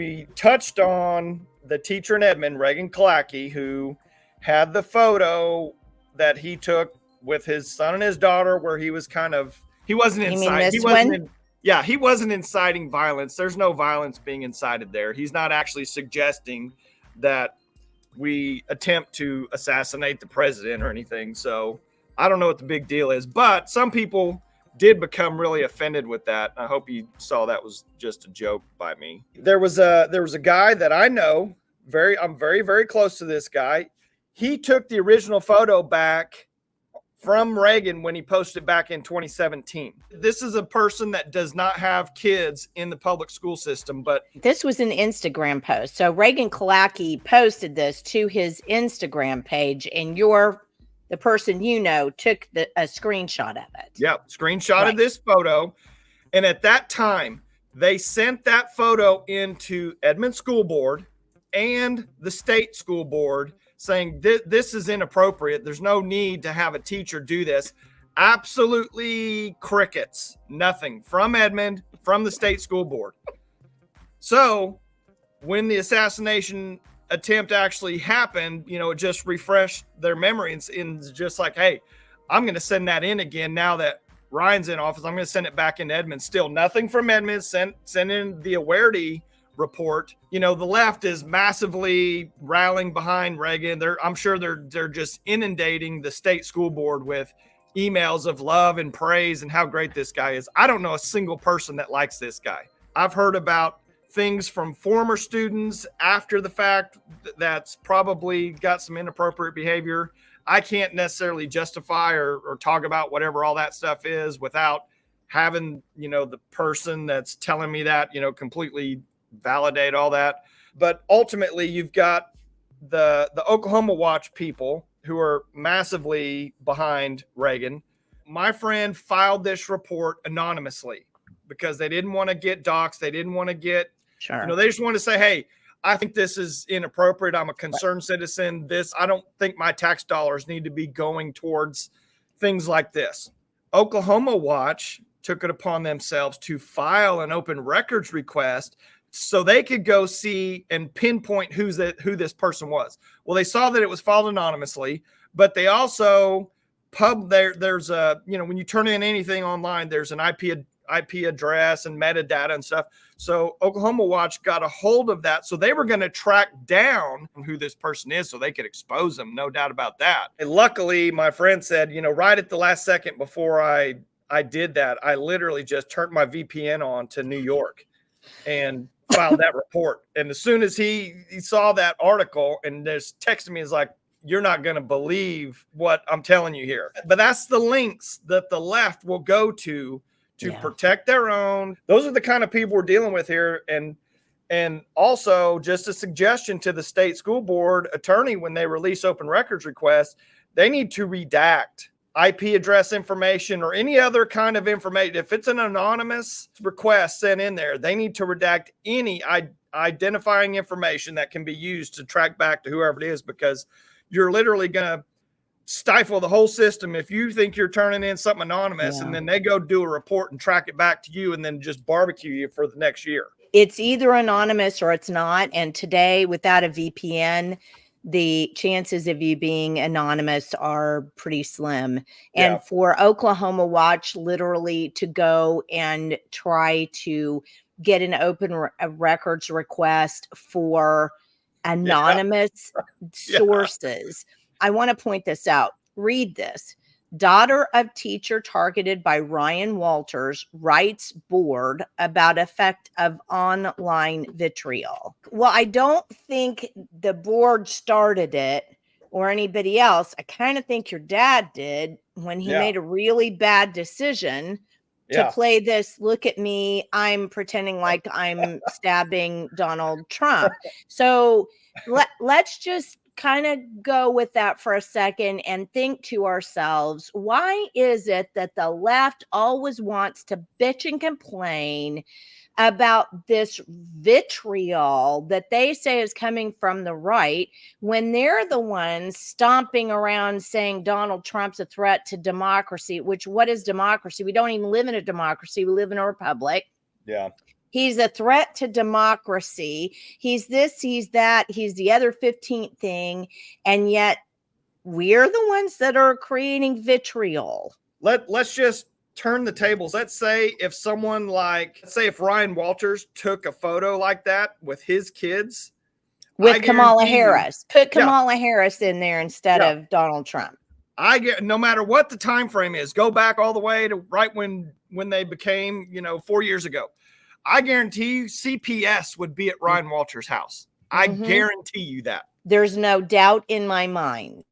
we touched on the teacher in Edmond, Regan Killacky, who had the photo that he took with his son and his daughter, where he was he wasn't he wasn't inciting violence. There's no violence being incited there. He's not actually suggesting that we attempt to assassinate the president or anything. So I don't know what the big deal is, but some people did become really offended with that. I hope you saw that was just a joke by me. There was a guy that I know, I'm very, very close to this guy. He took the original photo back from Reagan when he posted back in 2017. This is a person that does not have kids in the public school system, but this was an Instagram post. So Regan Killacky posted this to his Instagram page, and the person took a screenshot of it. Yep, screenshotted this photo. And at that time, they sent that photo into Edmond School Board and the state school board saying this is inappropriate. There's no need to have a teacher do this. Absolutely crickets. Nothing from Edmond, from the state school board. So when the assassination attempt actually happened, it just refreshed their memory and just like, hey, I'm going to send that in again now that Ryan's in office. I'm going to send it back into Edmond. Still nothing from Edmond. Send in the Awarity report. The left is massively rallying behind Reagan. I'm sure they're just inundating the state school board with emails of love and praise and how great this guy is. I don't know a single person that likes this guy. I've heard about things from former students after the fact that's probably got some inappropriate behavior. I can't necessarily justify or talk about whatever all that stuff is without having, the person that's telling me that, completely validate all that. But ultimately, you've got the Oklahoma Watch people who are massively behind Reagan. My friend filed this report anonymously because they didn't want to get doxxed. They didn't want to get, they just want to say, hey, I think this is inappropriate. I'm a concerned citizen. I don't think my tax dollars need to be going towards things like this. Oklahoma Watch took it upon themselves to file an open records request so they could go see and pinpoint who this person was. Well, they saw that it was filed anonymously, but they also there's a, when you turn in anything online, there's an IP address and metadata and stuff. So Oklahoma Watch got a hold of that. So they were going to track down who this person is so they could expose them. No doubt about that. And luckily, my friend said, right at the last second before I did that, I literally just turned my VPN on to New York and filed that report. And as soon as he saw that article and just texted me, he's like, you're not going to believe what I'm telling you here. But that's the links that the left will go to protect their own. Those are the kind of people we're dealing with here. And also just a suggestion to the state school board attorney, when they release open records requests, they need to redact IP address information or any other kind of information. If it's an anonymous request sent in there, they need to redact any identifying information that can be used to track back to whoever it is, because you're literally going to stifle the whole system if you think you're turning in something anonymous and then they go do a report and track it back to you and then just barbecue you for the next year. It's either anonymous or it's not. And today, without a VPN, the chances of you being anonymous are pretty slim. And for Oklahoma Watch literally to go and try to get an open records request for anonymous sources. I want to point this out. Read this. Daughter of teacher targeted by Ryan Walters writes board about effect of online vitriol. Well, I don't think the board started it or anybody else. I kind of think your dad did when he made a really bad decision to play this, look at me, I'm pretending like I'm stabbing Donald Trump. So let's just kind of go with that for a second and think to ourselves, why is it that the left always wants to bitch and complain about this vitriol that they say is coming from the right when they're the ones stomping around saying Donald Trump's a threat to democracy, which what is democracy? We don't even live in a democracy. We live in a republic. Yeah. He's a threat to democracy. He's this, he's that, he's the other 15th thing. And yet we're the ones that are creating vitriol. Let's just turn the tables. Let's say if someone if Ryan Walters took a photo like that with his kids. With Kamala Harris. Put Kamala Harris in there instead of Donald Trump. No matter what the time frame is, go back all the way to right when they became, 4 years ago. I guarantee you CPS would be at Ryan Walters' house. I guarantee you that. There's no doubt in my mind.